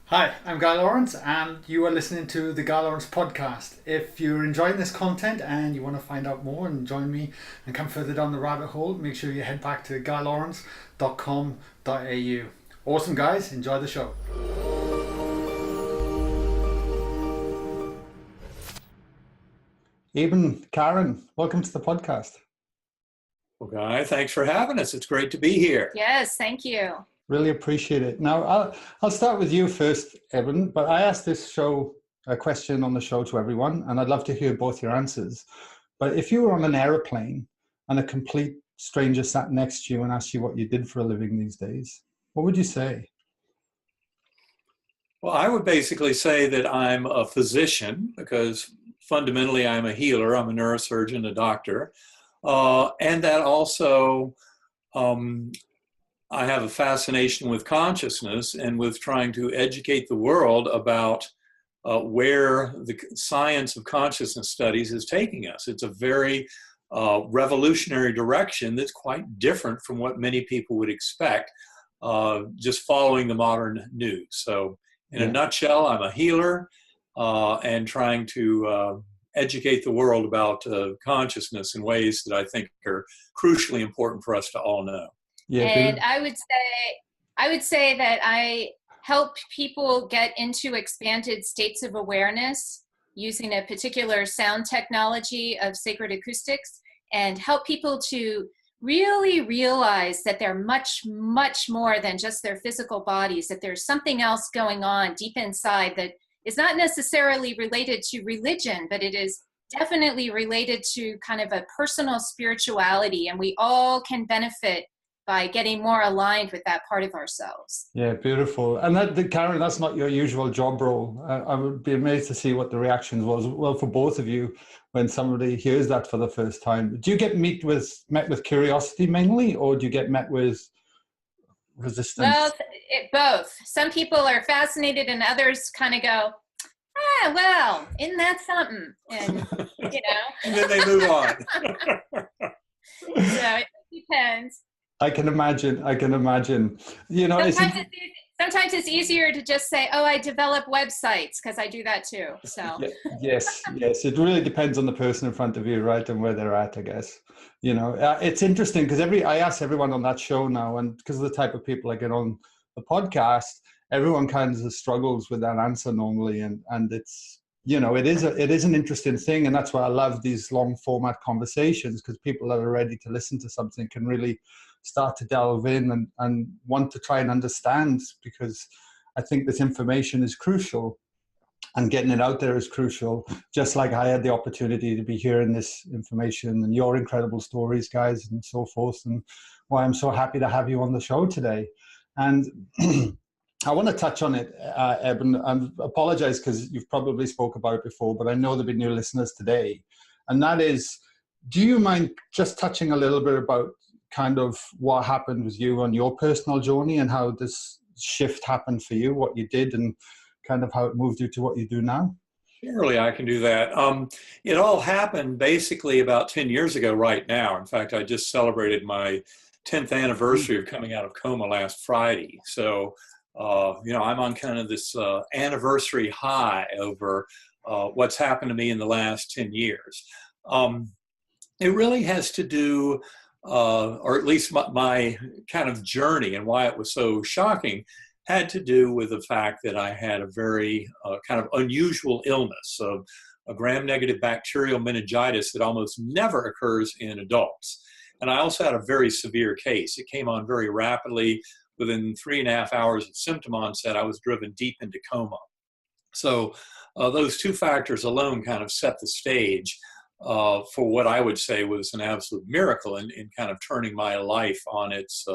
Hi, I'm Guy Lawrence, and you are listening to the Guy Lawrence podcast. If you're enjoying this content and you want to find out more and join me and come further down the rabbit hole, make sure you head back to guylawrence.com.au. Awesome, guys. Enjoy the show. Eben, Karen, welcome to the podcast. Well, Guy, thanks for having us. It's great to be here. Yes, thank you. Really appreciate it. Now, I'll start with you first, Eben, but I asked this show a question on the show to everyone, and I'd love to hear both your answers. But if you were on an aeroplane and a complete stranger sat next to you and asked you what you did for a living these days, what would you say? Well, I would basically say that I'm a physician because fundamentally I'm a healer. I'm a neurosurgeon, a doctor. And that also I have a fascination with consciousness and with trying to educate the world about where the science of consciousness studies is taking us. It's a very revolutionary direction that's quite different from what many people would expect, just following the modern news. So in a nutshell, I'm a healer and trying to educate the world about consciousness in ways that I think are crucially important for us to all know. Yeah, and I would say that I help people get into expanded states of awareness using a particular sound technology of sacred acoustics, and help people to really realize that they're much, much more than just their physical bodies, that there's something else going on deep inside that is not necessarily related to religion, but it is definitely related to kind of a personal spirituality, and we all can benefit by getting more aligned with that part of ourselves. Yeah, beautiful. And Karen, that's not your usual job role. I would be amazed to see what the reactions was, well, for both of you when somebody hears that for the first time. Do you get met with curiosity mainly, or do you get met with resistance? Well, both. Some people are fascinated and others kind of go, well, isn't that something? And, And then they move on. So it depends. I can imagine. Sometimes it's easier to just say, I develop websites, because I do that too. So yes. It really depends on the person in front of you, right, and where they're at, I guess. It's interesting because I ask everyone on that show now, and because of the type of people I get on the podcast, everyone kind of struggles with that answer normally, and it's it is an interesting thing, and that's why I love these long format conversations, because people that are ready to listen to something can really start to delve in and want to try and understand, because I think this information is crucial and getting it out there is crucial, just like I had the opportunity to be hearing this information and your incredible stories, guys, and so forth, and why I'm so happy to have you on the show today. And I want to touch on it, Eben, and apologize because you've probably spoke about it before, but I know there'll be new listeners today. And that is, do you mind just touching a little bit about kind of what happened with you on your personal journey and how this shift happened for you, what you did, and kind of how it moved you to what you do now? Surely I can do that. It all happened basically about 10 years ago right now. In fact, I just celebrated my 10th anniversary of coming out of coma last Friday. So, I'm on kind of this anniversary high over what's happened to me in the last 10 years. It really has to do, or at least my kind of journey and why it was so shocking, had to do with the fact that I had a very kind of unusual illness of a gram-negative bacterial meningitis that almost never occurs in adults. And I also had a very severe case. It came on very rapidly. Within 3.5 hours of symptom onset, I was driven deep into coma. So those two factors alone kind of set the stage for what I would say was an absolute miracle in kind of turning my life on its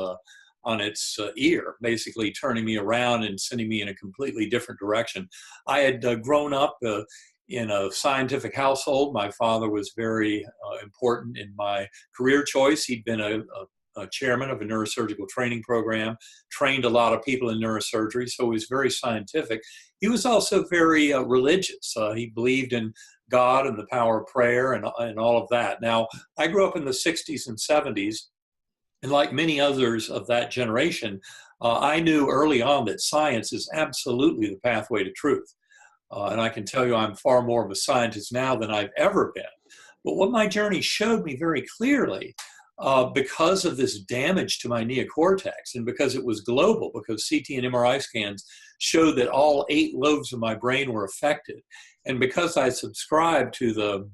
ear, basically turning me around and sending me in a completely different direction. I had grown up in a scientific household. My father was very important in my career choice. He'd been a chairman of a neurosurgical training program, trained a lot of people in neurosurgery, so he was very scientific. He was also very religious. He believed in God and the power of prayer and all of that. Now, I grew up in the 60s and 70s, and like many others of that generation, I knew early on that science is absolutely the pathway to truth. And I can tell you I'm far more of a scientist now than I've ever been. But what my journey showed me very clearly, because of this damage to my neocortex, and because it was global, because CT and MRI scans showed that all 8 lobes of my brain were affected, and because I subscribed to the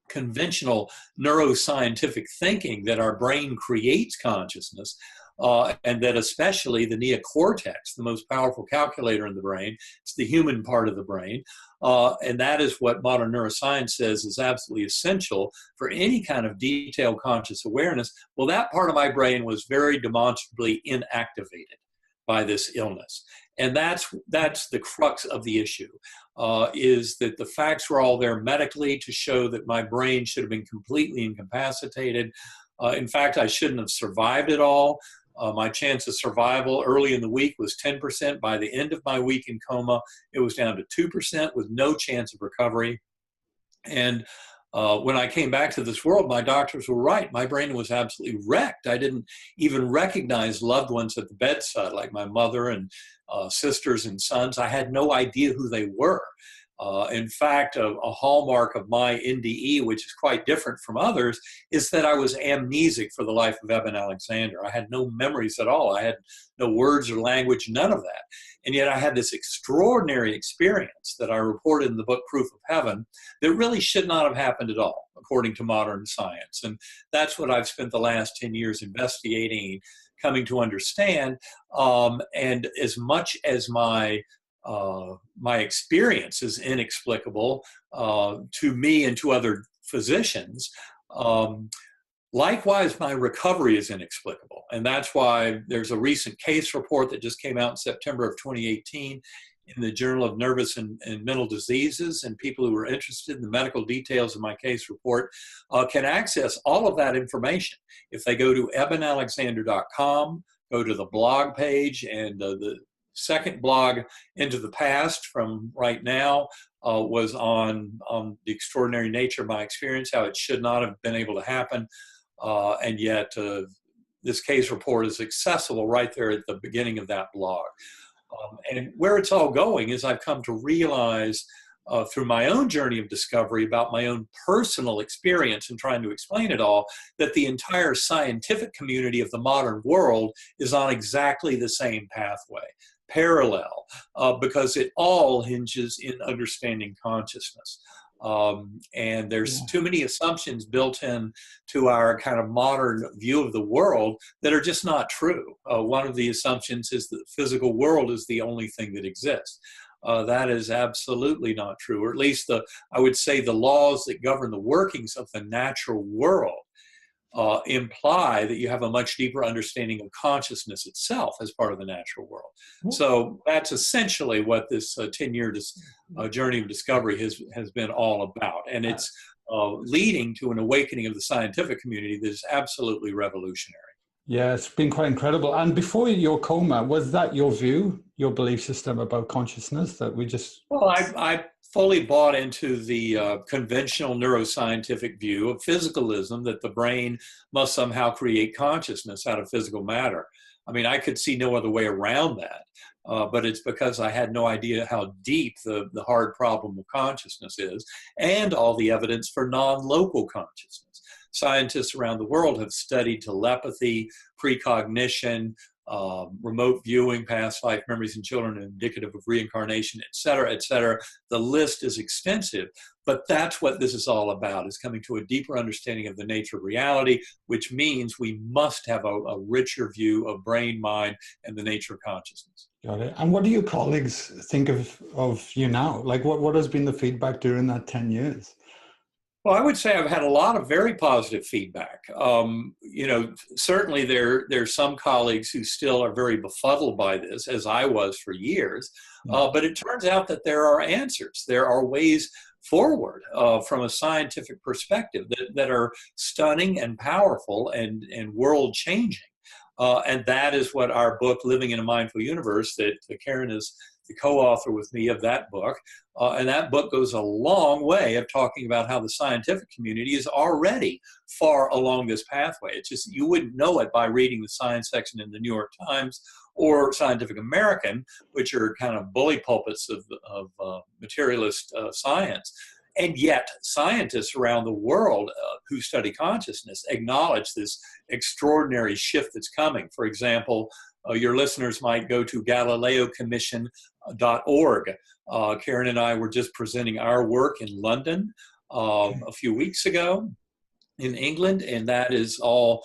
conventional neuroscientific thinking that our brain creates consciousness, and that especially the neocortex, the most powerful calculator in the brain, it's the human part of the brain, and that is what modern neuroscience says is absolutely essential for any kind of detailed conscious awareness. Well, that part of my brain was very demonstrably inactivated by this illness. And that's the crux of the issue, is that the facts were all there medically to show that my brain should have been completely incapacitated. In fact, I shouldn't have survived at all. My chance of survival early in the week was 10%. By the end of my week in coma, it was down to 2% with no chance of recovery. And when I came back to this world, my doctors were right. My brain was absolutely wrecked. I didn't even recognize loved ones at the bedside, like my mother and sisters and sons. I had no idea who they were. In fact, a hallmark of my NDE, which is quite different from others, is that I was amnesic for the life of Eben Alexander. I had no memories at all. I had no words or language, none of that. And yet I had this extraordinary experience that I reported in the book Proof of Heaven that really should not have happened at all, according to modern science. And that's what I've spent the last 10 years investigating, coming to understand. And as much as my experience is inexplicable to me and to other physicians, likewise, my recovery is inexplicable. And that's why there's a recent case report that just came out in September of 2018 in the Journal of Nervous and Mental Diseases, and people who are interested in the medical details of my case report can access all of that information. If they go to ebenalexander.com, go to the blog page, and the second blog, Into the Past, from right now, was on the extraordinary nature of my experience, how it should not have been able to happen. And yet this case report is accessible right there at the beginning of that blog. And where it's all going is I've come to realize through my own journey of discovery about my own personal experience and trying to explain it all, that the entire scientific community of the modern world is on exactly the same pathway, parallel, because it all hinges in understanding consciousness. And there's too many assumptions built in to our kind of modern view of the world that are just not true. One of the assumptions is that the physical world is the only thing that exists. That is absolutely not true, or at least I would say the laws that govern the workings of the natural world imply that you have a much deeper understanding of consciousness itself as part of the natural world. So that's essentially what this 10-year journey of discovery has been all about. And it's leading to an awakening of the scientific community that is absolutely revolutionary. Yeah, it's been quite incredible. And before your coma, was that your view, your belief system about consciousness, that we just... Well, I fully bought into the conventional neuroscientific view of physicalism, that the brain must somehow create consciousness out of physical matter. I mean, I could see no other way around that, but it's because I had no idea how deep the hard problem of consciousness is, and all the evidence for non-local consciousness. Scientists around the world have studied telepathy, precognition, remote viewing, past life memories in children indicative of reincarnation, et cetera, et cetera. The list is extensive, but that's what this is all about, is coming to a deeper understanding of the nature of reality, which means we must have a richer view of brain, mind, and the nature of consciousness. Got it. And what do your colleagues think of you now? Like, what has been the feedback during that 10 years? Well, I would say I've had a lot of very positive feedback. You know, certainly there's some colleagues who still are very befuddled by this, as I was for years. But it turns out that there are answers. There are ways forward from a scientific perspective that are stunning and powerful and world-changing. And that is what our book, Living in a Mindful Universe, that Karen is the co-author with me of that book. And that book goes a long way of talking about how the scientific community is already far along this pathway. It's just, you wouldn't know it by reading the science section in the New York Times or Scientific American, which are kind of bully pulpits of materialist science. And yet scientists around the world who study consciousness acknowledge this extraordinary shift that's coming. For example, your listeners might go to GalileoCommission.org. Karen and I were just presenting our work in London a few weeks ago in England, and that is all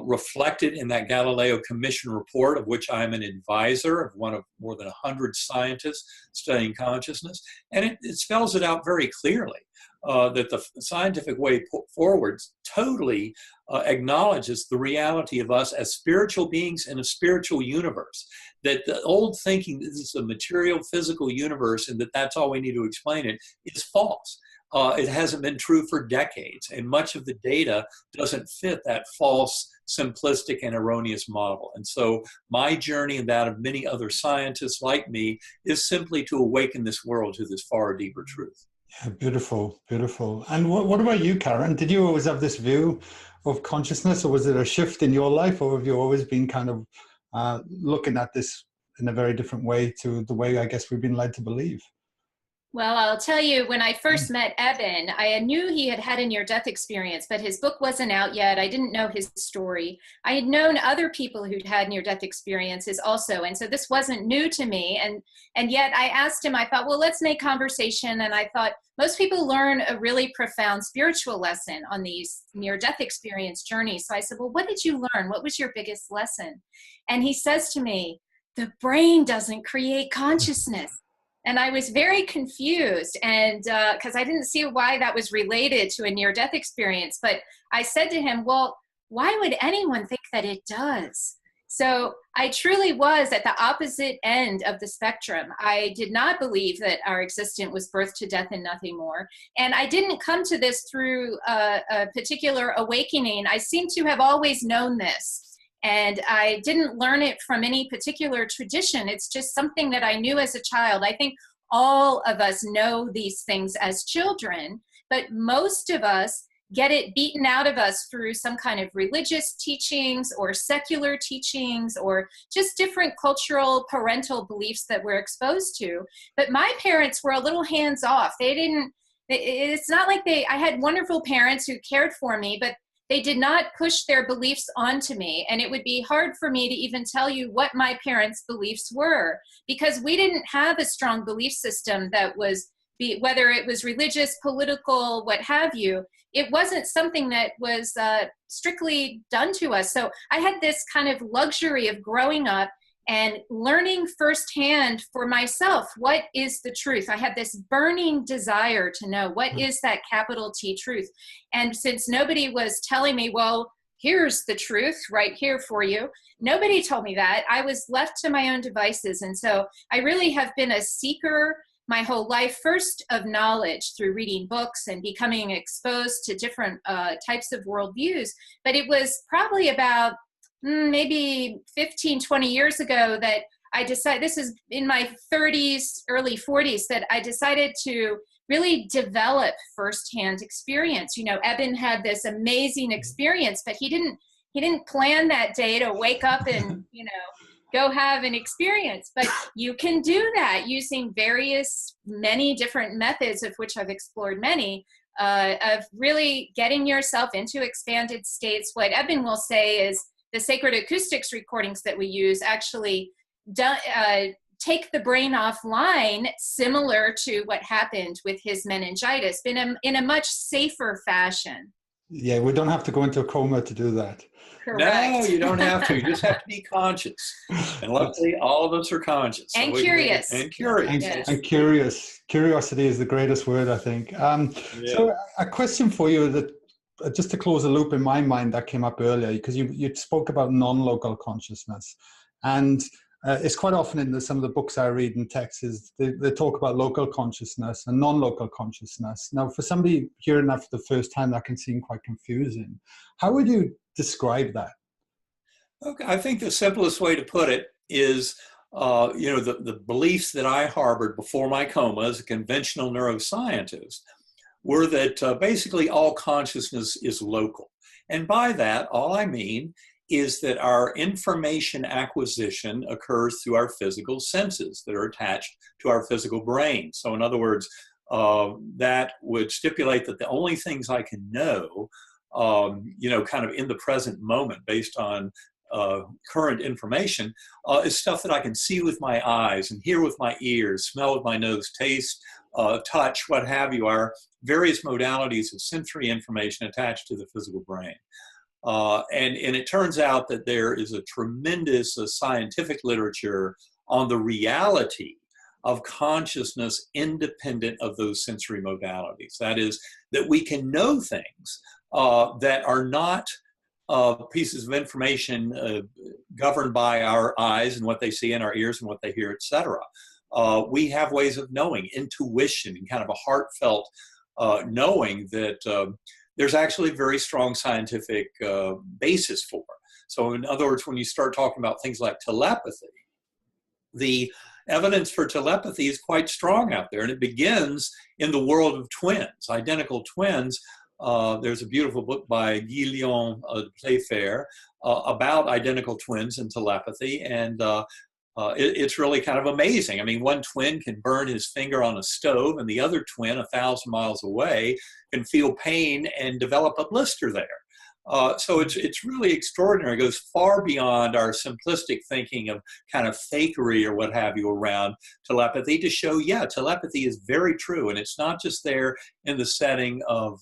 reflected in that Galileo Commission report, of which I'm an advisor of one of more than 100 scientists studying consciousness. And it spells it out very clearly that the scientific way forward totally acknowledges the reality of us as spiritual beings in a spiritual universe. That the old thinking that this is a material, physical universe and that that's all we need to explain it is false. It hasn't been true for decades, and much of the data doesn't fit that false, simplistic, and erroneous model. And so my journey and that of many other scientists like me is simply to awaken this world to this far deeper truth. Yeah, beautiful, beautiful. And what about you, Karen? Did you always have this view of consciousness, or was it a shift in your life, or have you always been kind of looking at this in a very different way to the way I guess we've been led to believe? Well, I'll tell you, when I first met Eben, I knew he had had a near-death experience, but his book wasn't out yet. I didn't know his story. I had known other people who'd had near-death experiences also, and so this wasn't new to me. And yet I asked him, I thought, well, let's make conversation. And I thought, most people learn a really profound spiritual lesson on these near-death experience journeys. So I said, well, what did you learn? What was your biggest lesson? And he says to me, the brain doesn't create consciousness. And I was very confused, and because I didn't see why that was related to a near-death experience. But I said to him, well, why would anyone think that it does? So I truly was at the opposite end of the spectrum. I did not believe that our existence was birth to death and nothing more. And I didn't come to this through a particular awakening. I seem to have always known this. And I didn't learn it from any particular tradition. It's just something that I knew as a child. I think all of us know these things as children, but most of us get it beaten out of us through some kind of religious teachings or secular teachings or just different cultural parental beliefs that we're exposed to. But my parents were a little hands off. It's not like I had wonderful parents who cared for me, but they did not push their beliefs onto me, and it would be hard for me to even tell you what my parents' beliefs were, because we didn't have a strong belief system that was, whether it was religious, political, what have you. It wasn't something that was strictly done to us. So I had this kind of luxury of growing up and learning firsthand for myself, what is the truth? I had this burning desire to know, what is that capital T truth? And since nobody was telling me, well, here's the truth right here for you, nobody told me that. I was left to my own devices. And so I really have been a seeker my whole life, first of knowledge through reading books and becoming exposed to different types of worldviews. But it was probably about maybe 15, 20 years ago that I decided, this is in my 30s, early 40s, that I decided to really develop firsthand experience. You know, Eben had this amazing experience, but he didn't plan that day to wake up and, you know, go have an experience. But you can do that using many different methods, of which I've explored many, of really getting yourself into expanded states. What Eben will say is, the sacred acoustics recordings that we use actually take the brain offline, similar to what happened with his meningitis, in a much safer fashion. Yeah, we don't have to go into a coma to do that. Correct. No, you don't have to. You just have to be conscious. And luckily, all of us are conscious. And curious. And curious. And curious. Curiosity is the greatest word, I think. So a question for you that, just to close a loop in my mind that came up earlier, because you spoke about non-local consciousness. And it's quite often in some of the books I read in texts, they talk about local consciousness and non-local consciousness. Now, for somebody hearing that for the first time, that can seem quite confusing. How would you describe that? Okay, I think the simplest way to put it is, the beliefs that I harbored before my coma as a conventional neuroscientist were that basically all consciousness is local. And by that, all I mean is that our information acquisition occurs through our physical senses that are attached to our physical brain. So in other words, that would stipulate that the only things I can know, kind of in the present moment based on current information, is stuff that I can see with my eyes and hear with my ears, smell with my nose, taste, touch, what have you, are various modalities of sensory information attached to the physical brain. And it turns out that there is a tremendous scientific literature on the reality of consciousness independent of those sensory modalities. That is, that we can know things that are not pieces of information governed by our eyes and what they see, and our ears and what they hear, etc. We have ways of knowing, intuition, and kind of a heartfelt knowing that there's actually a very strong scientific basis for. So in other words, when you start talking about things like telepathy, the evidence for telepathy is quite strong out there, and it begins in the world of twins, identical twins. There's a beautiful book by Guillaume Playfair about identical twins and telepathy, and it's really kind of amazing. I mean, one twin can burn his finger on a stove, and the other twin 1,000 miles away can feel pain and develop a blister there. So it's really extraordinary. It goes far beyond our simplistic thinking of kind of fakery or what have you around telepathy to show, yeah, telepathy is very true. And it's not just there in the setting of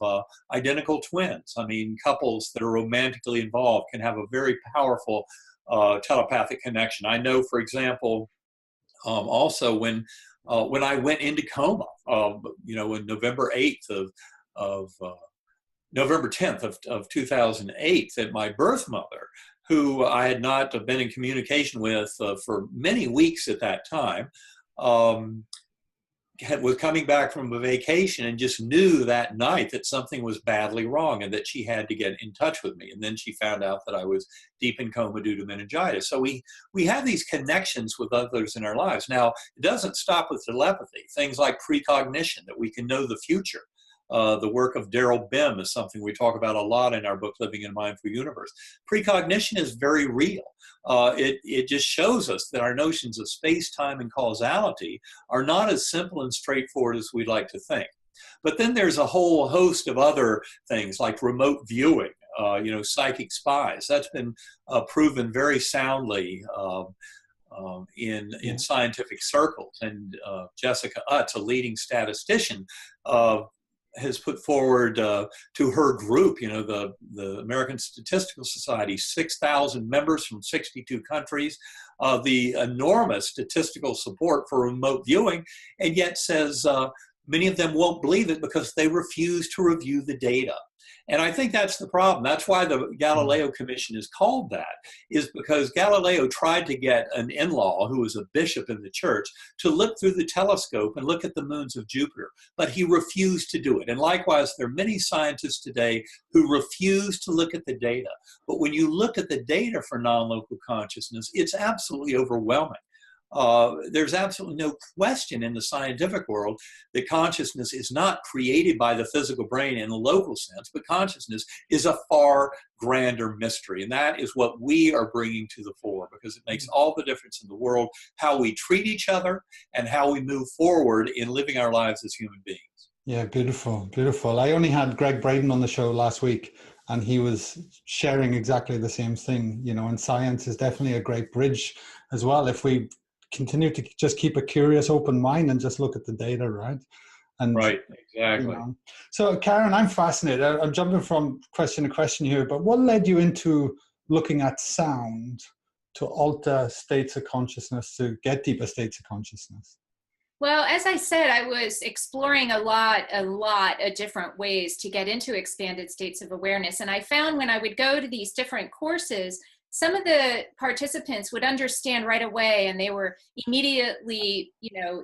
identical twins. I mean, couples that are romantically involved can have a very powerful telepathic connection. I know, for example, also when I went into coma, in November 8th of November 10th of 2008, that my birth mother, who I had not been in communication with for many weeks at that time, was coming back from a vacation and just knew that night that something was badly wrong and that she had to get in touch with me. And then she found out that I was deep in coma due to meningitis. So we have these connections with others in our lives. Now, it doesn't stop with telepathy. Things like precognition, that we can know the future. The work of Daryl Bem is something we talk about a lot in our book, Living in a Mindful Universe. Precognition is very real. It just shows us that our notions of space, time, and causality are not as simple and straightforward as we'd like to think. But then there's a whole host of other things like remote viewing, psychic spies. That's been proven very soundly in scientific circles. And Jessica Utts, a leading statistician, has put forward to her group, the American Statistical Society, 6,000 members from 62 countries, the enormous statistical support for remote viewing, and yet says many of them won't believe it because they refuse to review the data. And I think that's the problem. That's why the Galileo Commission is called that, is because Galileo tried to get an in-law who was a bishop in the church to look through the telescope and look at the moons of Jupiter, but he refused to do it. And likewise, there are many scientists today who refuse to look at the data. But when you look at the data for non-local consciousness, it's absolutely overwhelming. There's absolutely no question in the scientific world that consciousness is not created by the physical brain in the local sense, but consciousness is a far grander mystery. And that is what we are bringing to the fore, because it makes all the difference in the world, how we treat each other and how we move forward in living our lives as human beings. Yeah, beautiful, beautiful. I only had Greg Braden on the show last week, and he was sharing exactly the same thing, and science is definitely a great bridge as well if we continue to just keep a curious, open mind and just look at the data, right? And right, exactly. So, Karen, I'm fascinated. I'm jumping from question to question here, but what led you into looking at sound to alter states of consciousness, to get deeper states of consciousness? Well, as I said, I was exploring a lot of different ways to get into expanded states of awareness. And I found when I would go to these different courses, some of the participants would understand right away, and they were immediately,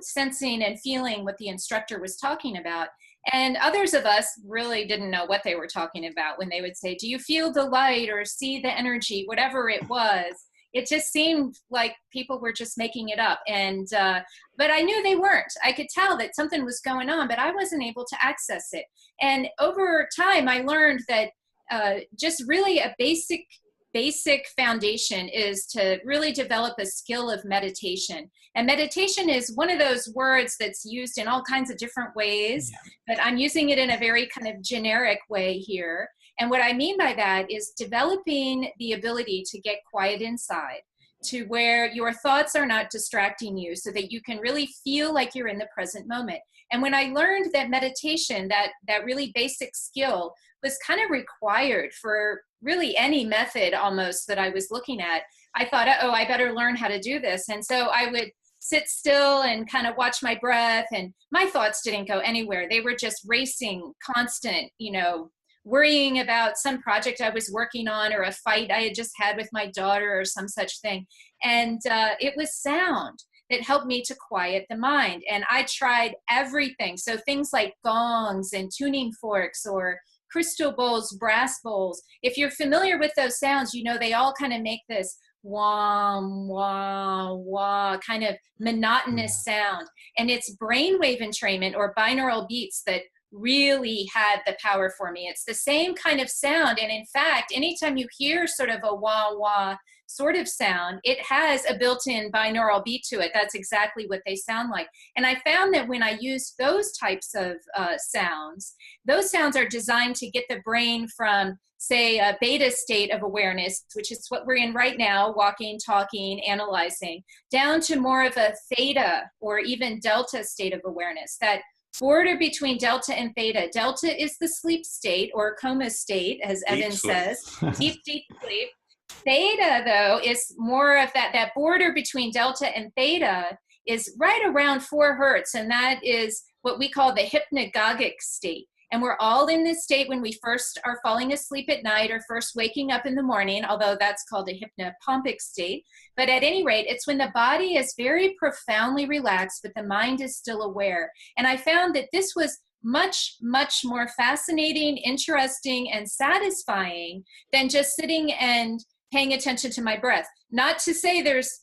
sensing and feeling what the instructor was talking about. And others of us really didn't know what they were talking about when they would say, do you feel the light or see the energy, whatever it was. It just seemed like people were just making it up. And but I knew they weren't. I could tell that something was going on, but I wasn't able to access it. And over time, I learned that just really a basic basic foundation is to really develop a skill of meditation. And meditation is one of those words that's used in all kinds of different ways, but I'm using it in a very kind of generic way here. And what I mean by that is developing the ability to get quiet inside, to where your thoughts are not distracting you, so that you can really feel like you're in the present moment. And when I learned that meditation, that really basic skill was kind of required for really any method almost that I was looking at, I thought, oh, I better learn how to do this. And so I would sit still and kind of watch my breath, and my thoughts didn't go anywhere. They were just racing, constant, worrying about some project I was working on, or a fight I had just had with my daughter, or some such thing. And it was sound that helped me to quiet the mind. And I tried everything. So things like gongs and tuning forks, or crystal bowls, brass bowls. If you're familiar with those sounds, they all kind of make this wah, wah, wah kind of monotonous sound. And it's brainwave entrainment or binaural beats that really had the power for me. It's the same kind of sound. And in fact, anytime you hear sort of a wah, wah sort of sound, it has a built-in binaural beat to it. That's exactly what they sound like. And I found that when I use those types of sounds, those sounds are designed to get the brain from, say, a beta state of awareness, which is what we're in right now, walking, talking, analyzing, down to more of a theta or even delta state of awareness. That border between delta and theta. Delta is the sleep state or coma state, as Eben says, deep sleep. Theta, though, is more of that border between delta and theta is right around 4 hertz, and that is what we call the hypnagogic state. And we're all in this state when we first are falling asleep at night or first waking up in the morning, although that's called a hypnopompic state. But at any rate, it's when the body is very profoundly relaxed, but the mind is still aware. And I found that this was much, much more fascinating, interesting, and satisfying than just sitting and paying attention to my breath. Not to say there's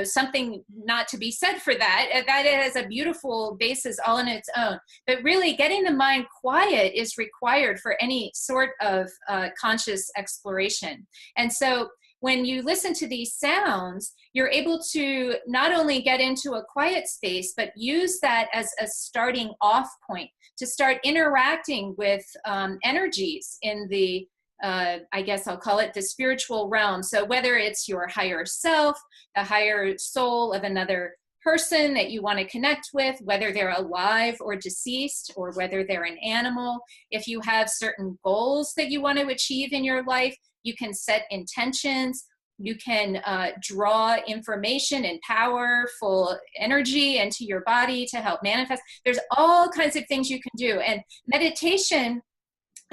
something not to be said for that. That has a beautiful basis all on its own. But really, getting the mind quiet is required for any sort of conscious exploration. And so when you listen to these sounds, you're able to not only get into a quiet space, but use that as a starting off point to start interacting with energies in the I guess I'll call it the spiritual realm. So whether it's your higher self, the higher soul of another person that you want to connect with, whether they're alive or deceased, or whether they're an animal, if you have certain goals that you want to achieve in your life, you can set intentions, you can draw information and powerful energy into your body to help manifest. There's all kinds of things you can do. And meditation,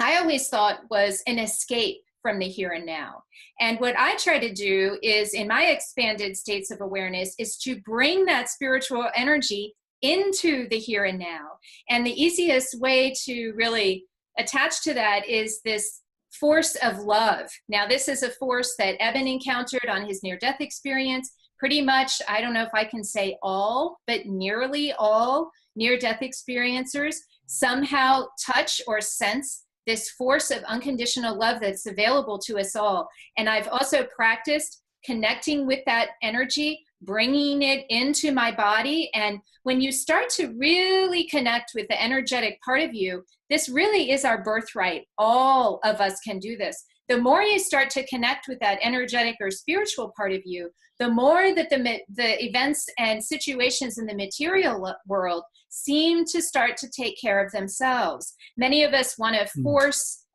I always thought, was an escape from the here and now. And what I try to do is, in my expanded states of awareness, is to bring that spiritual energy into the here and now. And the easiest way to really attach to that is this force of love. Now, this is a force that Eben encountered on his near-death experience. Pretty much, I don't know if I can say all, but nearly all near-death experiencers somehow touch or sense this force of unconditional love that's available to us all. And I've also practiced connecting with that energy, bringing it into my body. And when you start to really connect with the energetic part of you, this really is our birthright. All of us can do this. The more you start to connect with that energetic or spiritual part of you, the more that the events and situations in the material world seem to start to take care of themselves. Many of us want to force,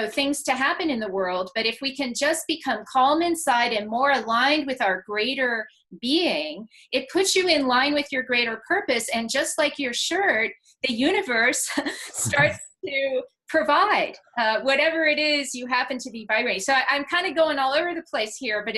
things to happen in the world, but if we can just become calm inside and more aligned with our greater being, it puts you in line with your greater purpose. And just like your shirt, the universe starts to provide whatever it is you happen to be vibrating. So I'm kind of going all over the place here, but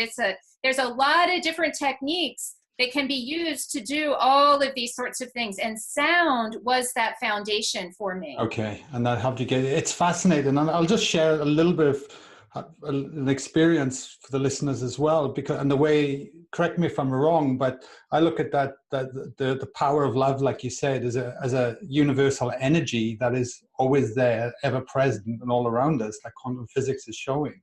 there's a lot of different techniques that can be used to do all of these sorts of things. And sound was that foundation for me. Okay, and that helped you get it. It's fascinating. And I'll just share a little bit of an experience for the listeners as well, because, and the way, correct me if I'm wrong, but I look at that the power of love, like you said, as a universal energy that is always there, ever present and all around us, like quantum physics is showing.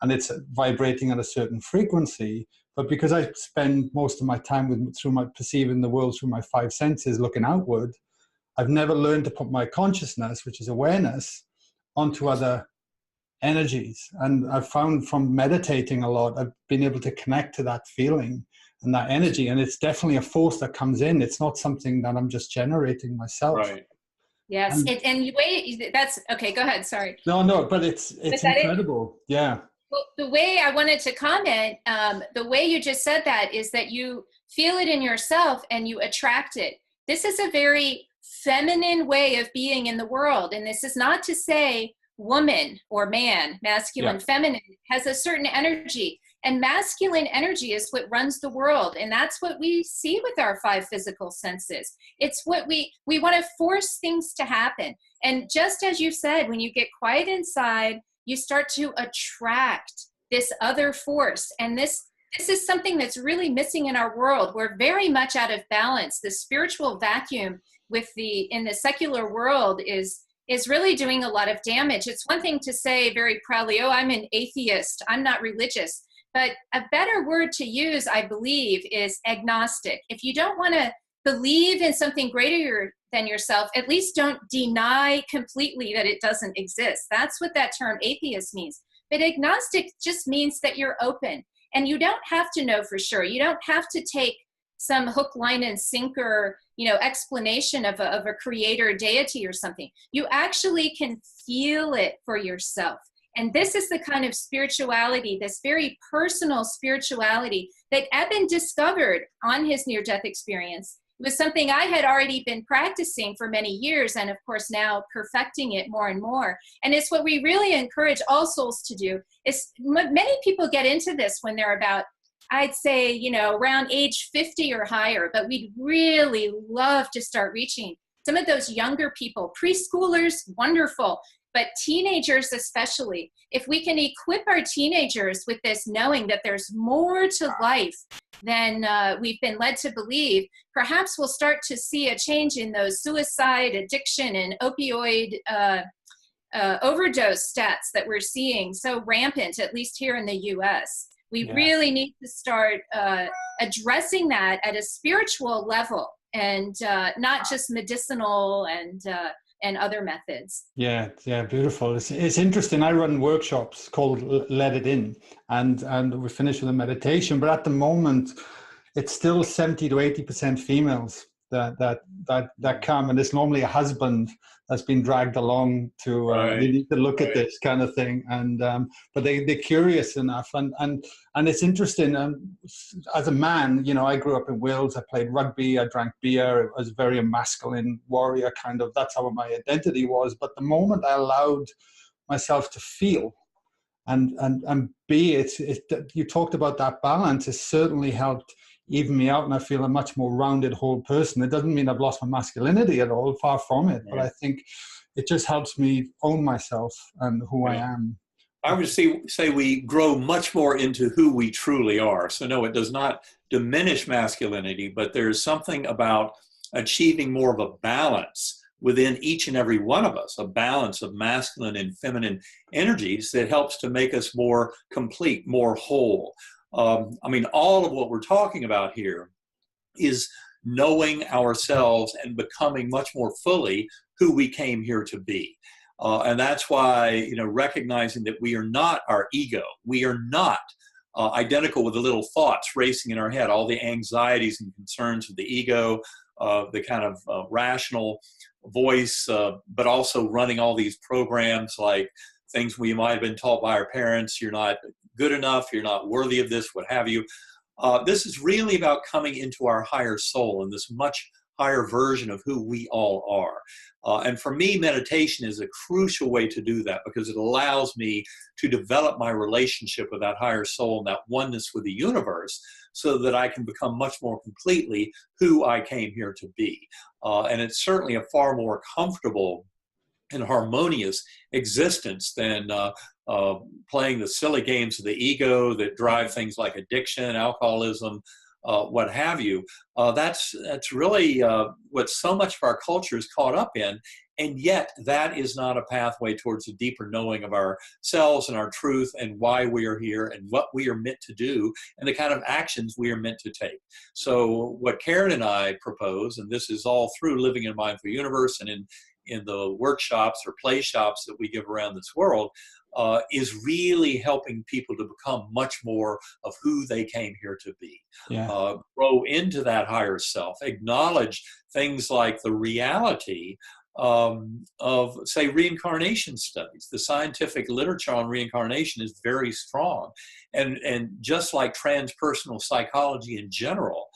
and it's vibrating at a certain frequency. But because I spend most of my time perceiving the world through my five senses, looking outward, I've never learned to put my consciousness, which is awareness, onto other energies. And I've found from meditating a lot, I've been able to connect to that feeling and that energy. And it's definitely a force that comes in. It's not something that I'm just generating myself. Right. Yes. And you wait, that's okay. Go ahead. Sorry. No, but it's incredible. Yeah. Well, the way I wanted to comment, the way you just said that is that you feel it in yourself and you attract it. This is a very feminine way of being in the world. And this is not to say woman or man, masculine, feminine, has a certain energy. And masculine energy is what runs the world. And that's what we see with our five physical senses. It's what we want to force things to happen. And just as you said, when you get quiet inside, you start to attract this other force. And this is something that's really missing in our world. We're very much out of balance. The spiritual vacuum in the secular world is really doing a lot of damage. It's one thing to say very proudly, oh, I'm an atheist, I'm not religious. But a better word to use, I believe, is agnostic. If you don't want to believe in something greater than yourself, at least don't deny completely that it doesn't exist. That's what that term atheist means. But agnostic just means that you're open. And you don't have to know for sure. You don't have to take some hook, line, and sinker, explanation of a creator deity or something. You actually can feel it for yourself. And this is the kind of spirituality, this very personal spirituality that Eben discovered on his near-death experience. It was something I had already been practicing for many years, and of course now perfecting it more and more. And it's what we really encourage all souls to do. Many people get into this when they're about, I'd say, around age 50 or higher, but we'd really love to start reaching some of those younger people. Preschoolers, wonderful, but teenagers especially. If we can equip our teenagers with this knowing that there's more to life than we've been led to believe, perhaps we'll start to see a change in those suicide, addiction, and opioid overdose stats that we're seeing so rampant, at least here in the US. We really need to start addressing that at a spiritual level and not just medicinal and other methods. Yeah, beautiful. It's interesting. I run workshops called Let It In, and we finish with a meditation. But at the moment, it's still 70 to 80% females that come, and it's normally a husband that's been dragged along to they need to look at this kind of thing, and but they're curious enough, and it's interesting. As a man, I grew up in Wales. I played rugby. I drank beer. I was very a masculine warrior kind of. That's how my identity was. But the moment I allowed myself to feel and be, you talked about that balance. It certainly helped even me out, and I feel a much more rounded whole person. It doesn't mean I've lost my masculinity at all, far from it, but I think it just helps me own myself and who I am. I would say we grow much more into who we truly are. So no, it does not diminish masculinity, but there's something about achieving more of a balance within each and every one of us, a balance of masculine and feminine energies that helps to make us more complete, more whole. All of what we're talking about here is knowing ourselves and becoming much more fully who we came here to be. And that's why, recognizing that we are not our ego. We are not identical with the little thoughts racing in our head, all the anxieties and concerns of the ego, the kind of rational voice, but also running all these programs like things we might have been taught by our parents. You're not good enough, you're not worthy of this, what have you. This is really about coming into our higher soul and this much higher version of who we all are. And for me, meditation is a crucial way to do that because it allows me to develop my relationship with that higher soul and that oneness with the universe so that I can become much more completely who I came here to be. And it's certainly a far more comfortable and harmonious existence than playing the silly games of the ego that drive things like addiction, alcoholism, what have you. That's really what so much of our culture is caught up in. And yet that is not a pathway towards a deeper knowing of ourselves and our truth and why we are here and what we are meant to do and the kind of actions we are meant to take. So what Karen and I propose, and this is all through Living in a Mindful Universe and in the workshops or play shops that we give around this world, is really helping people to become much more of who they came here to be. Yeah. Grow into that higher self, acknowledge things like the reality of, say, reincarnation studies. The scientific literature on reincarnation is very strong. And just like transpersonal psychology in general,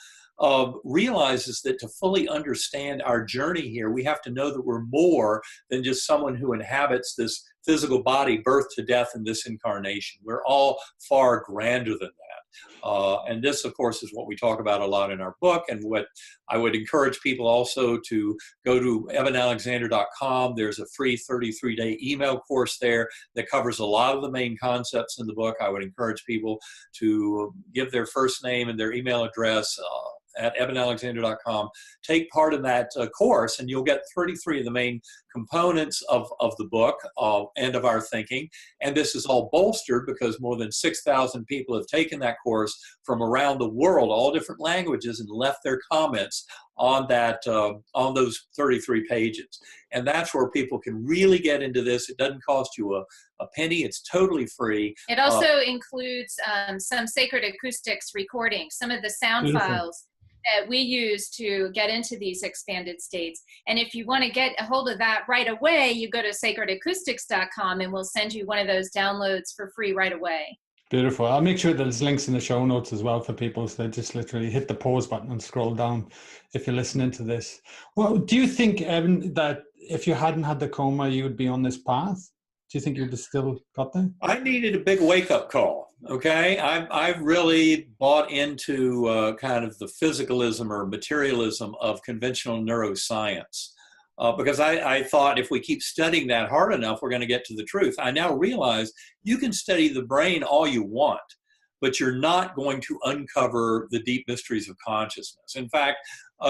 realizes that to fully understand our journey here, we have to know that we're more than just someone who inhabits this physical body, birth to death in this incarnation. We're all far grander than that. And this, of course, is what we talk about a lot in our book, and what I would encourage people also to go to EbenAlexander.com. There's a free 33-day email course there that covers a lot of the main concepts in the book. I would encourage people to give their first name and their email address at EbenAlexander.com. Take part in that course, and you'll get 33 of the main components of the book and of our thinking. And this is all bolstered because more than 6,000 people have taken that course from around the world, all different languages, and left their comments on that on those 33 pages. And that's where people can really get into this. It doesn't cost you a penny. It's totally free. It also includes some sacred acoustics recordings, some of the sound Beautiful. files that we use to get into these expanded states. And if you want to get a hold of that right away, you go to sacredacoustics.com and we'll send you one of those downloads for free right away. Beautiful. I'll make sure there's links in the show notes as well for people, so they just literally hit the pause button and scroll down if you're listening to this. Well, do you think, Eben, that if you hadn't had the coma, you would be on this path? Do you think you'd have still got there? I needed a big wake-up call. Okay, I've really bought into kind of the physicalism or materialism of conventional neuroscience because I thought if we keep studying that hard enough, we're going to get to the truth. I now realize you can study the brain all you want, but you're not going to uncover the deep mysteries of consciousness. In fact,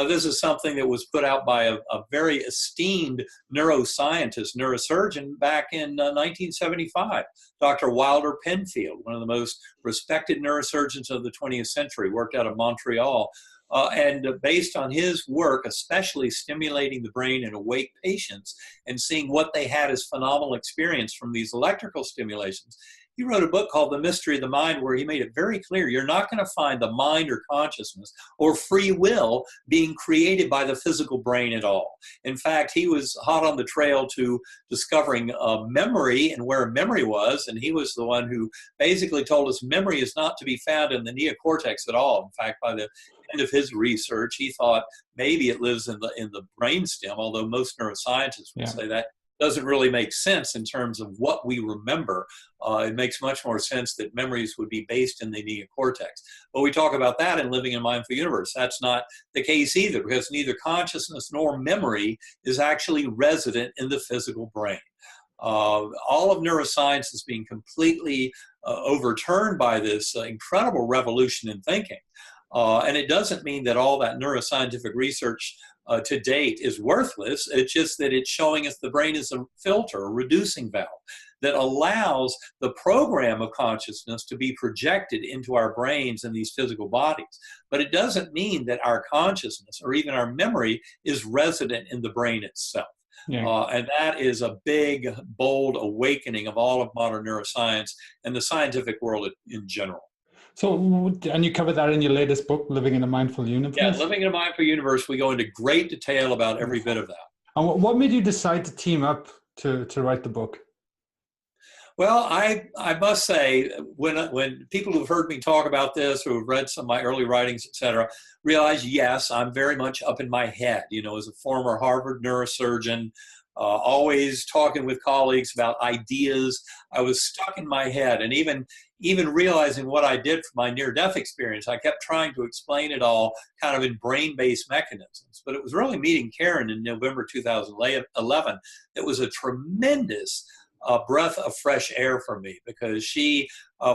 this is something that was put out by a very esteemed neuroscientist, neurosurgeon, back in 1975, Dr. Wilder Penfield, one of the most respected neurosurgeons of the 20th century, worked out of Montreal. And based on his work, especially stimulating the brain in awake patients and seeing what they had as phenomenal experience from these electrical stimulations, he wrote a book called The Mystery of the Mind, where he made it very clear you're not going to find the mind or consciousness or free will being created by the physical brain at all. In fact, he was hot on the trail to discovering memory and where memory was, and he was the one who basically told us memory is not to be found in the neocortex at all. In fact, by the end of his research, he thought maybe it lives in the brainstem, although most neuroscientists would say that doesn't really make sense in terms of what we remember. It makes much more sense that memories would be based in the neocortex. But we talk about that in Living in a Mindful Universe. That's not the case either, because neither consciousness nor memory is actually resident in the physical brain. All of neuroscience is being completely overturned by this incredible revolution in thinking. And it doesn't mean that all that neuroscientific research to date is worthless. It's just that it's showing us the brain is a filter, a reducing valve that allows the program of consciousness to be projected into our brains and these physical bodies. But it doesn't mean that our consciousness or even our memory is resident in the brain itself. Yeah. And that is a big, bold awakening of all of modern neuroscience and the scientific world in general. So, and you cover that in your latest book, Living in a Mindful Universe? Yeah, Living in a Mindful Universe, we go into great detail about every bit of that. And what made you decide to team up to write the book? Well, I must say, when people who've heard me talk about this, who have read some of my early writings, et cetera, realize, yes, I'm very much up in my head. You know, as a former Harvard neurosurgeon, always talking with colleagues about ideas, I was stuck in my head. And even realizing what I did for my near-death experience, I kept trying to explain it all kind of in brain-based mechanisms. But it was really meeting Karen in November 2011 that was a tremendous a breath of fresh air for me, because she,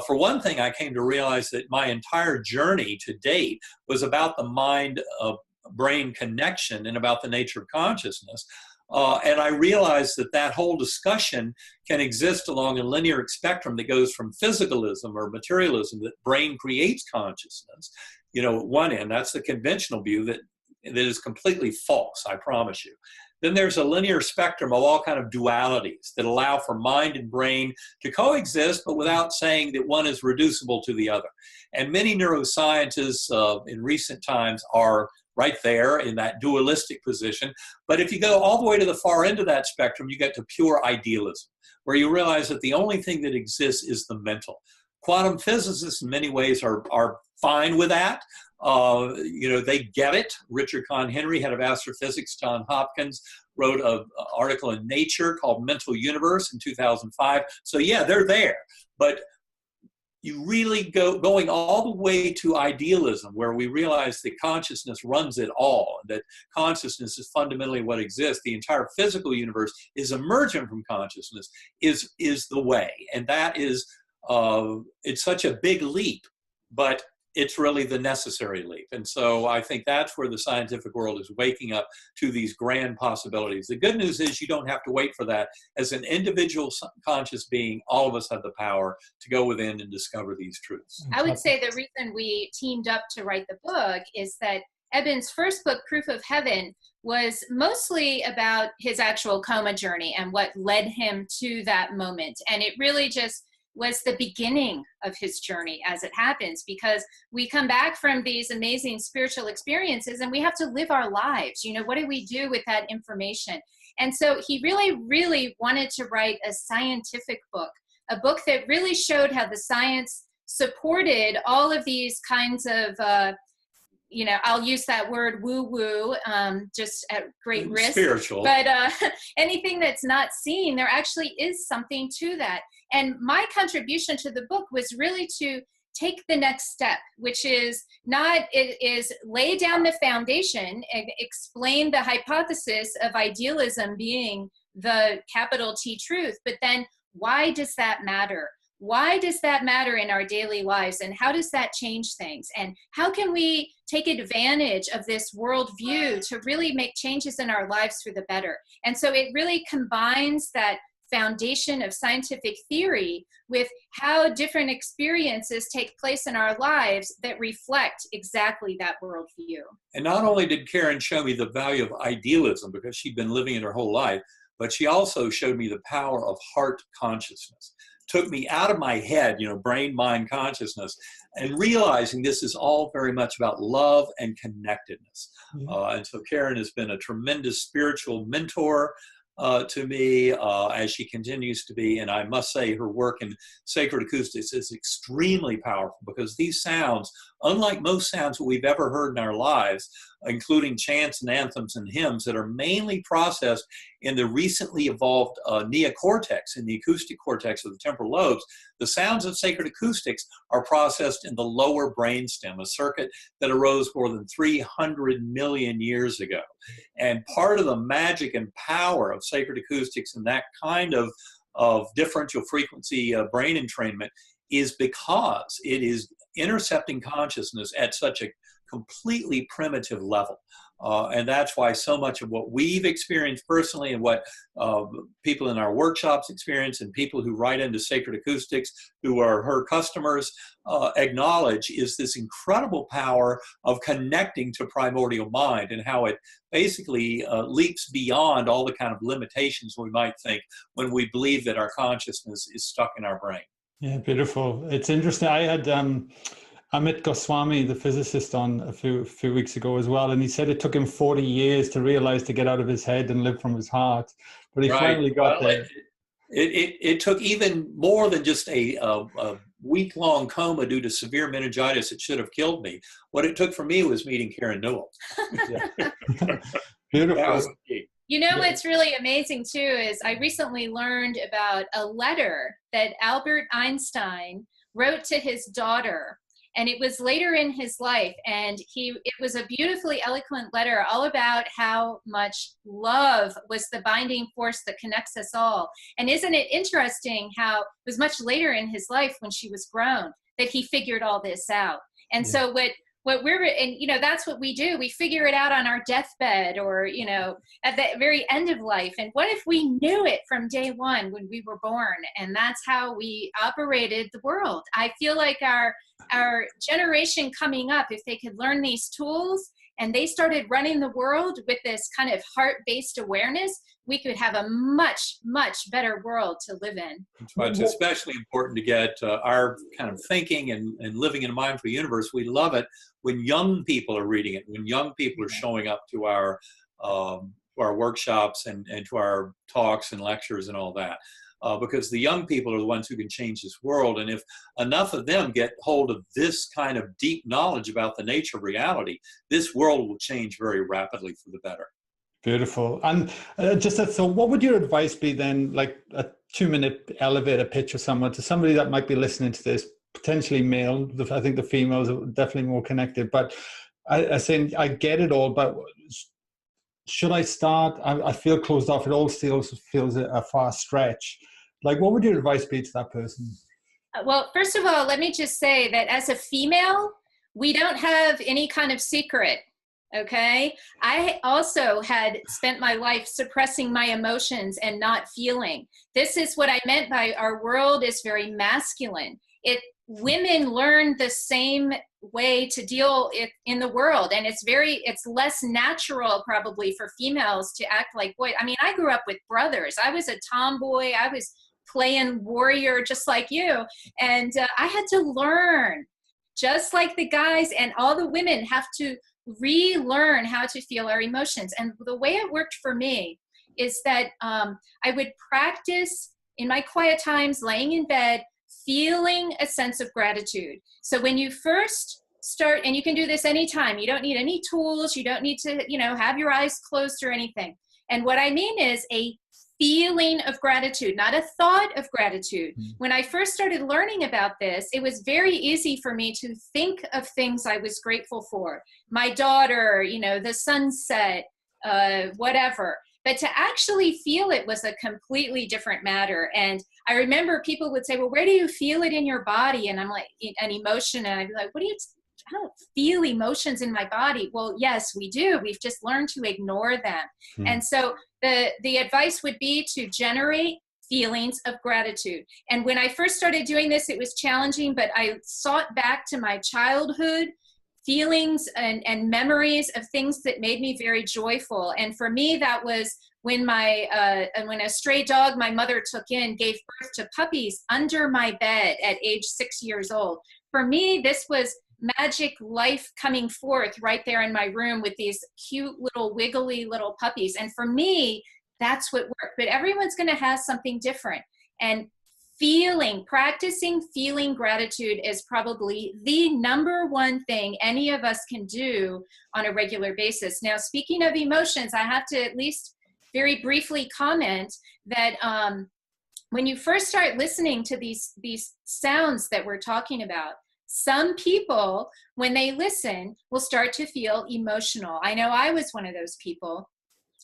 for one thing, I came to realize that my entire journey to date was about the mind-brain connection and about the nature of consciousness. And I realized that that whole discussion can exist along a linear spectrum that goes from physicalism or materialism, that brain creates consciousness. You know, at one end, that's the conventional view that is completely false, I promise you. Then there's a linear spectrum of all kind of dualities that allow for mind and brain to coexist, but without saying that one is reducible to the other. And many neuroscientists in recent times are right there in that dualistic position. But if you go all the way to the far end of that spectrum, you get to pure idealism, where you realize that the only thing that exists is the mental. Quantum physicists in many ways are fine with that. You know, they get it. Richard Kahn Henry, head of astrophysics, Johns Hopkins, wrote an article in Nature called Mental Universe in 2005. So yeah, they're there. But you really going all the way to idealism, where we realize that consciousness runs it all, that consciousness is fundamentally what exists. The entire physical universe is emergent from consciousness, is the way. And that is, it's such a big leap, but it's really the necessary leap. And so I think that's where the scientific world is waking up to these grand possibilities. The good news is you don't have to wait for that. As an individual conscious being, all of us have the power to go within and discover these truths. I would say the reason we teamed up to write the book is that Eben's first book, Proof of Heaven, was mostly about his actual coma journey and what led him to that moment. And it really just was the beginning of his journey, as it happens, because we come back from these amazing spiritual experiences and we have to live our lives. You know, what do we do with that information? And so he really, really wanted to write a scientific book, a book that really showed how the science supported all of these kinds of, you know, I'll use that word woo-woo, just at great risk. Spiritual. But anything that's not seen, there actually is something to that. And my contribution to the book was really to take the next step, which is lay down the foundation and explain the hypothesis of idealism being the capital T truth. But then why does that matter? Why does that matter in our daily lives? And how does that change things? And how can we take advantage of this worldview to really make changes in our lives for the better? And so it really combines that foundation of scientific theory with how different experiences take place in our lives that reflect exactly that worldview. And not only did Karen show me the value of idealism, because she'd been living it her whole life, but she also showed me the power of heart consciousness. Took me out of my head, you know, brain, mind, consciousness, and realizing this is all very much about love and connectedness. And so Karen has been a tremendous spiritual mentor to me, as she continues to be. And I must say her work in sacred acoustics is extremely powerful, because these sounds, unlike most sounds that we've ever heard in our lives, including chants and anthems and hymns that are mainly processed in the recently evolved neocortex, in the acoustic cortex of the temporal lobes, the sounds of sacred acoustics are processed in the lower brainstem, a circuit that arose more than 300 million years ago. And part of the magic and power of sacred acoustics and that kind of differential frequency brain entrainment is because it is intercepting consciousness at such a completely primitive level. And that's why so much of what we've experienced personally, and what people in our workshops experience, and people who write into Sacred Acoustics, who are her customers, acknowledge, is this incredible power of connecting to primordial mind, and how it basically leaps beyond all the kind of limitations we might think when we believe that our consciousness is stuck in our brain. Yeah, beautiful. It's interesting. I had Amit Goswami, the physicist, on a few weeks ago as well, and he said it took him 40 years to realize to get out of his head and live from his heart, but he finally got there. It took even more than just a week-long coma due to severe meningitis that should have killed me. What it took for me was meeting Karen Newell. Beautiful. You know what's really amazing too is I recently learned about a letter that Albert Einstein wrote to his daughter. And it was later in his life, and it was a beautifully eloquent letter all about how much love was the binding force that connects us all. And isn't it interesting how it was much later in his life, when she was grown, that he figured all this out. And so what we're, and that's what we do. We figure it out on our deathbed, or at the very end of life. And what if we knew it from day one when we were born, and that's how we operated the world? I feel like our generation coming up, if they could learn these tools and they started running the world with this kind of heart-based awareness, we could have a much, much better world to live in. That's why it's especially important to get our kind of thinking and living in a mindful universe. We love it when young people are reading it, when young people are showing up to our workshops and to our talks and lectures and all that. Because the young people are the ones who can change this world. And if enough of them get hold of this kind of deep knowledge about the nature of reality, this world will change very rapidly for the better. Beautiful. And just a thought, what would your advice be then, like a 2-minute elevator pitch or someone, to somebody that might be listening to this, potentially male? I think the females are definitely more connected, but I get it all, but should I start? I feel closed off. It all feels a far stretch. Like, what would your advice be to that person? Well, first of all, let me just say that as a female, we don't have any kind of secret. Okay. I also had spent my life suppressing my emotions and not feeling. This is what I meant by our world is very masculine. Women learn the same way to deal in the world, and it's less natural probably for females to act like boys. I mean, I grew up with brothers. I was a tomboy. I was playing warrior just like you, and I had to learn, just like the guys, and all the women have to relearn how to feel our emotions. And the way it worked for me is that I would practice in my quiet times, laying in bed, feeling a sense of gratitude. So when you first start, and you can do this anytime, you don't need any tools, you don't need to, have your eyes closed or anything. And what I mean is a feeling of gratitude, not a thought of gratitude. When I first started learning about this, it was very easy for me to think of things I was grateful for. My daughter, the sunset, whatever. But to actually feel it was a completely different matter. And I remember people would say, well, where do you feel it in your body? And I'm like, an emotion. And I'd be like, I don't feel emotions in my body. Well, yes, we do. We've just learned to ignore them. And so the advice would be to generate feelings of gratitude. And when I first started doing this, it was challenging, but I sought back to my childhood feelings and memories of things that made me very joyful. And for me, that was when when a stray dog my mother took in gave birth to puppies under my bed at age 6 years old. For me, this was magic life coming forth right there in my room with these cute little wiggly little puppies. And for me, that's what worked. But everyone's going to have something different. And practicing feeling gratitude is probably the number one thing any of us can do on a regular basis. Now, speaking of emotions, I have to at least very briefly comment that when you first start listening to these sounds that we're talking about, some people, when they listen, will start to feel emotional. I know I was one of those people.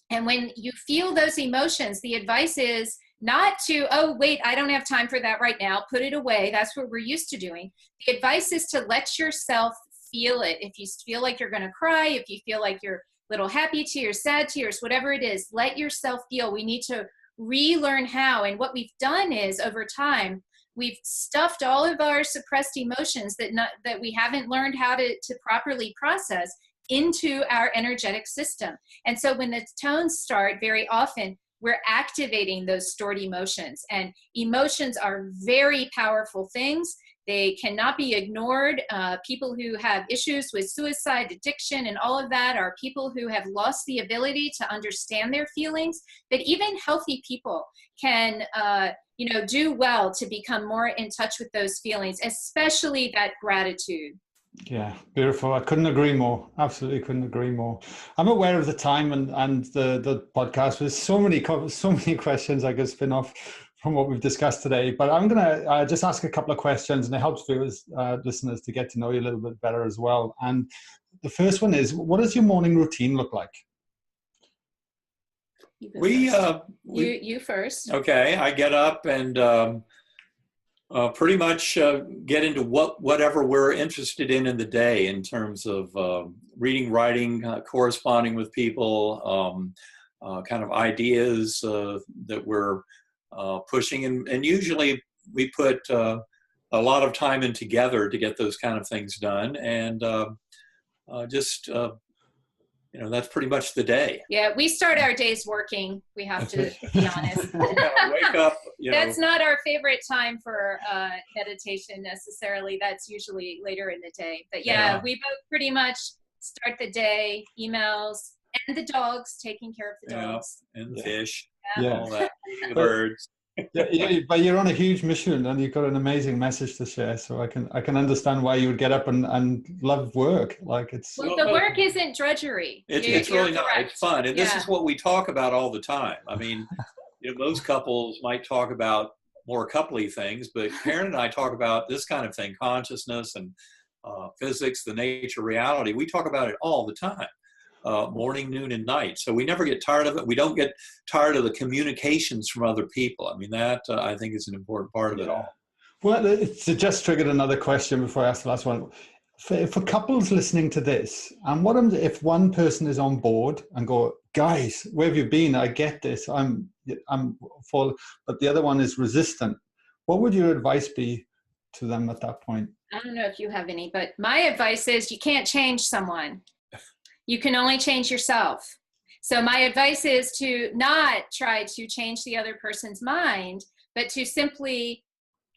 And when you feel those emotions, the advice is not to, oh, wait, I don't have time for that right now. Put it away. That's what we're used to doing. The advice is to let yourself feel it. If you feel like you're going to cry, if you feel like you're little happy tears, sad tears, whatever it is, let yourself feel. We need to relearn how. And what we've done is, over time, we've stuffed all of our suppressed emotions that we haven't learned how to properly process into our energetic system. And so when the tones start, very often we're activating those stored emotions. And emotions are very powerful things. They cannot be ignored. People who have issues with suicide, addiction, and all of that are people who have lost the ability to understand their feelings. But even healthy people can do well to become more in touch with those feelings, especially that gratitude. Yeah, beautiful. I couldn't agree more. Absolutely couldn't agree more. I'm aware of the time and the podcast. There's so many questions I could spin off from what we've discussed today. But I'm going to just ask a couple of questions, and it helps viewers, listeners, to get to know you a little bit better as well. And the first one is, what does your morning routine look like? You first. Okay, I get up and pretty much get into whatever we're interested in the day, in terms of reading, writing, corresponding with people, kind of ideas that we're pushing, and usually we put a lot of time in together to get those kind of things done, and that's pretty much the day. Yeah, we start our days working. We have to be honest. Wake up. That's not our favorite time for meditation necessarily. That's usually later in the day. But yeah, we both pretty much start the day, emails, and the dogs, taking care of the dogs. And the fish, Yeah. all that, the birds. But you're on a huge mission, and you've got an amazing message to share. So I can understand why you would get up and love work. Like it's. Well, the work isn't drudgery. It's really not. It's fun, and this is what we talk about all the time. I mean, most couples might talk about more coupley things, but Karen and I talk about this kind of thing: consciousness and physics, the nature, reality. We talk about it all the time. Morning, noon, and night. So we never get tired of it. We don't get tired of the communications from other people. I mean, that I think is an important part of it all. Well, it just triggered another question before I ask the last one. For couples listening to this, and what if one person is on board and go, guys, where have you been? I get this. I'm full, but the other one is resistant. What would your advice be to them at that point? I don't know if you have any, but my advice is you can't change someone. You can only change yourself. So my advice is to not try to change the other person's mind, but to simply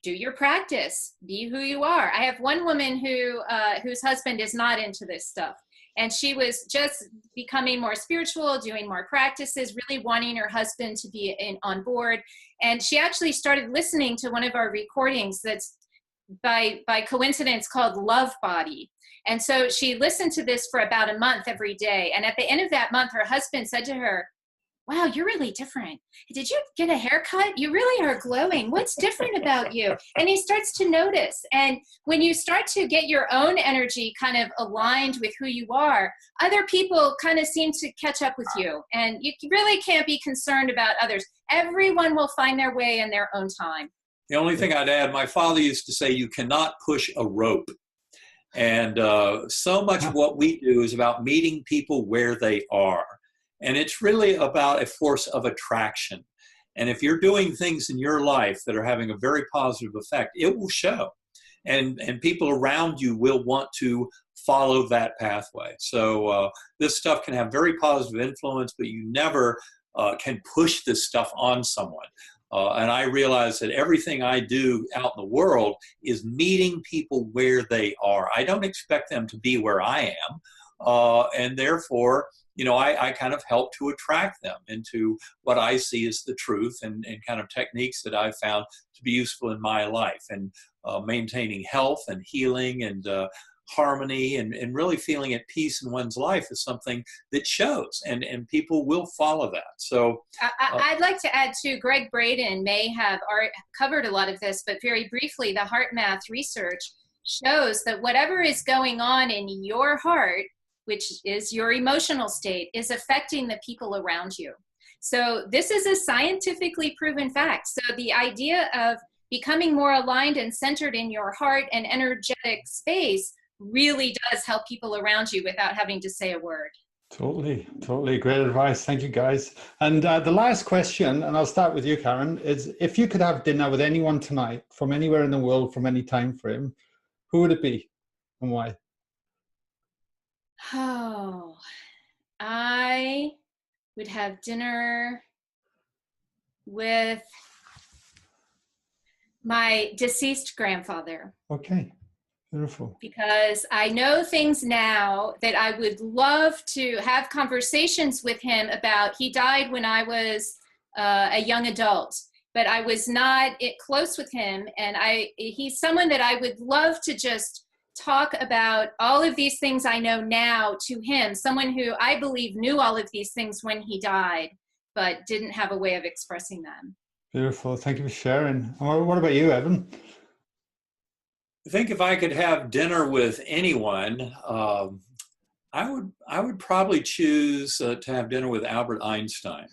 do your practice, be who you are. I have one woman whose husband is not into this stuff. And she was just becoming more spiritual, doing more practices, really wanting her husband to be on board. And she actually started listening to one of our recordings that's by coincidence called Love Body. And so she listened to this for about a month every day. And at the end of that month, her husband said to her, wow, you're really different. Did you get a haircut? You really are glowing. What's different about you? And he starts to notice. And when you start to get your own energy kind of aligned with who you are, other people kind of seem to catch up with you. And you really can't be concerned about others. Everyone will find their way in their own time. The only thing I'd add, my father used to say, you cannot push a rope. And so much of what we do is about meeting people where they are. And it's really about a force of attraction. And if you're doing things in your life that are having a very positive effect, it will show. And people around you will want to follow that pathway. So this stuff can have very positive influence, but you never can push this stuff on someone. And I realize that everything I do out in the world is meeting people where they are. I don't expect them to be where I am. And therefore, I kind of help to attract them into what I see as the truth and kind of techniques that I've found to be useful in my life, and maintaining health and healing and harmony and really feeling at peace in one's life is something that shows, and people will follow that. So I'd like to add too, Greg Braden may have covered a lot of this, but very briefly, the heart math research shows that whatever is going on in your heart, which is your emotional state, is affecting the people around you. So this is a scientifically proven fact. So the idea of becoming more aligned and centered in your heart and energetic space really does help people around you without having to say a word. Totally. Great advice. Thank you, guys. And the last question, and I'll start with you, Karen, is if you could have dinner with anyone tonight from anywhere in the world, from any time frame, who would it be and why? Oh, I would have dinner with my deceased grandfather. Okay, beautiful. Because I know things now that I would love to have conversations with him about. He died when I was a young adult, but I was not close with him. And he's someone that I would love to just talk about all of these things I know now to him, someone who I believe knew all of these things when he died, but didn't have a way of expressing them. Beautiful. Thank you for sharing. And what about you, Eben? I think if I could have dinner with anyone, I would probably choose to have dinner with Albert Einstein.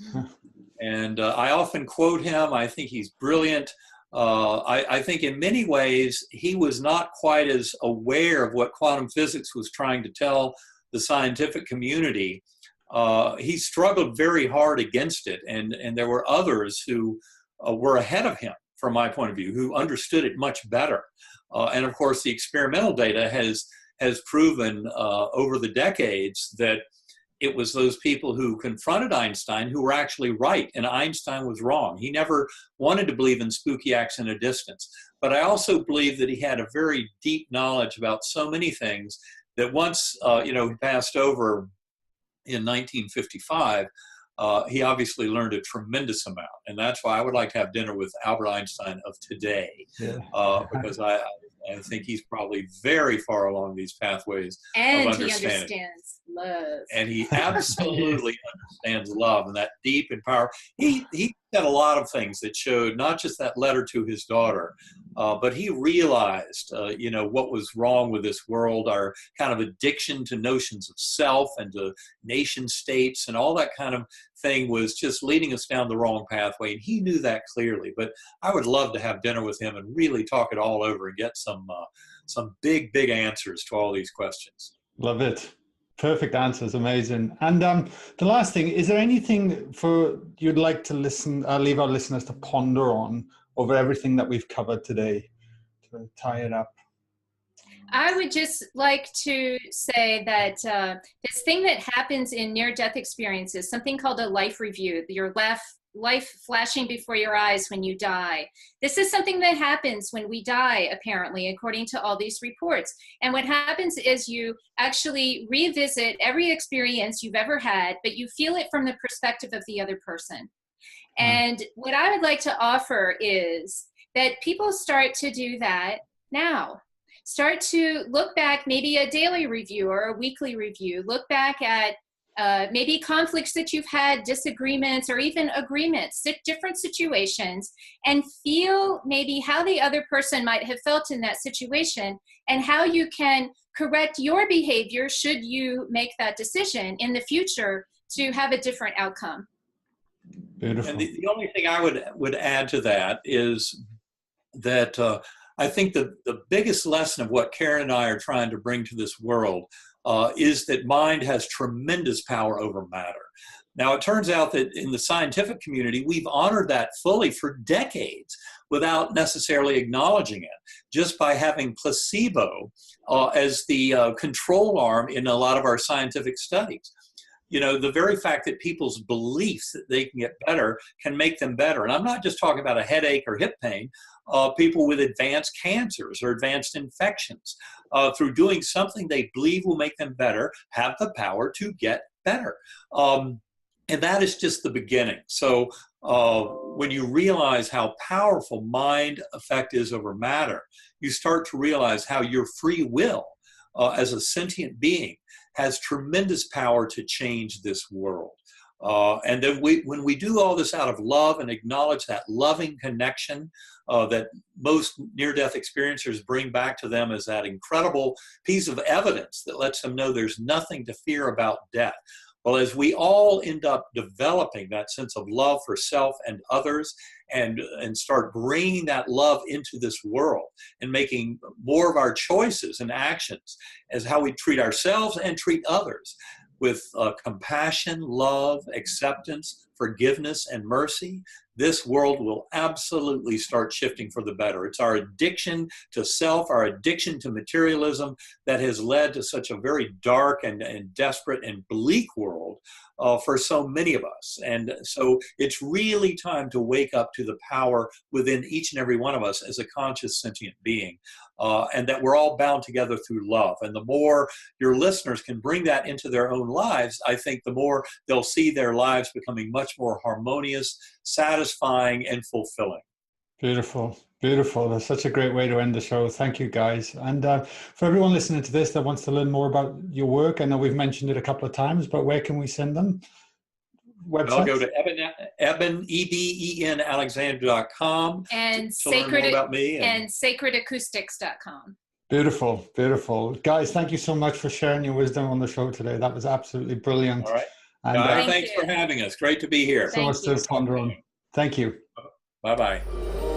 And I often quote him. I think he's brilliant. I think in many ways he was not quite as aware of what quantum physics was trying to tell the scientific community. He struggled very hard against it, and there were others who were ahead of him, from my point of view, who understood it much better. And of course, the experimental data has proven over the decades that it was those people who confronted Einstein who were actually right, and Einstein was wrong. He never wanted to believe in spooky acts in a distance. But I also believe that he had a very deep knowledge about so many things that once he passed over in 1955, he obviously learned a tremendous amount. And that's why I would like to have dinner with Albert Einstein of today, because I think he's probably very far along these pathways and of understanding. He understands love. And he absolutely understands love and that deep and power. He said a lot of things that showed not just that letter to his daughter, but he realized, what was wrong with this world, our kind of addiction to notions of self and to nation states and all that kind of thing was just leading us down the wrong pathway. And he knew that clearly. But I would love to have dinner with him and really talk it all over and get some big, big answers to all these questions. Love it. Perfect answers. Amazing. And the last thing, is there anything you'd like to leave our listeners to ponder on over everything that we've covered today to tie it up? I would just like to say that this thing that happens in near-death experiences, something called a life review, your life flashing before your eyes when you die. This is something that happens when we die, apparently, according to all these reports. And what happens is you actually revisit every experience you've ever had, but you feel it from the perspective of the other person. And what I would like to offer is that people start to do that now. Start to look back, maybe a daily review or a weekly review. Look back at maybe conflicts that you've had, disagreements, or even agreements, different situations, and feel maybe how the other person might have felt in that situation and how you can correct your behavior should you make that decision in the future to have a different outcome. Beautiful. And the only thing I would add to that is that I think the biggest lesson of what Karen and I are trying to bring to this world is that mind has tremendous power over matter. Now, it turns out that in the scientific community, we've honored that fully for decades without necessarily acknowledging it, just by having placebo as the control arm in a lot of our scientific studies. The very fact that people's beliefs that they can get better can make them better. And I'm not just talking about a headache or hip pain. People with advanced cancers or advanced infections, through doing something they believe will make them better, have the power to get better. And that is just the beginning. So when you realize how powerful mind effect is over matter, you start to realize how your free will as a sentient being has tremendous power to change this world. And then when we do all this out of love and acknowledge that loving connection that most near-death experiencers bring back to them as that incredible piece of evidence that lets them know there's nothing to fear about death. Well, as we all end up developing that sense of love for self and others and start bringing that love into this world and making more of our choices and actions as how we treat ourselves and treat others with compassion, love, acceptance, forgiveness, and mercy, this world will absolutely start shifting for the better. It's our addiction to self, our addiction to materialism that has led to such a very dark and desperate and bleak world for so many of us. And so it's really time to wake up to the power within each and every one of us as a conscious sentient being, and that we're all bound together through love. And the more your listeners can bring that into their own lives, I think the more they'll see their lives becoming much more harmonious, satisfying, and fulfilling. Beautiful. Beautiful. That's such a great way to end the show. Thank you, guys. And for everyone listening to this that wants to learn more about your work, I know we've mentioned it a couple of times, but where can we send them? website? I'll go to Eben, EBEN Alexander.com and to learn more about me. And sacredacoustics.com. Beautiful, beautiful. Guys, thank you so much for sharing your wisdom on the show today. That was absolutely brilliant. All right. And thanks for having us. Great to be here. So much to ponder on. Thank you. Bye-bye.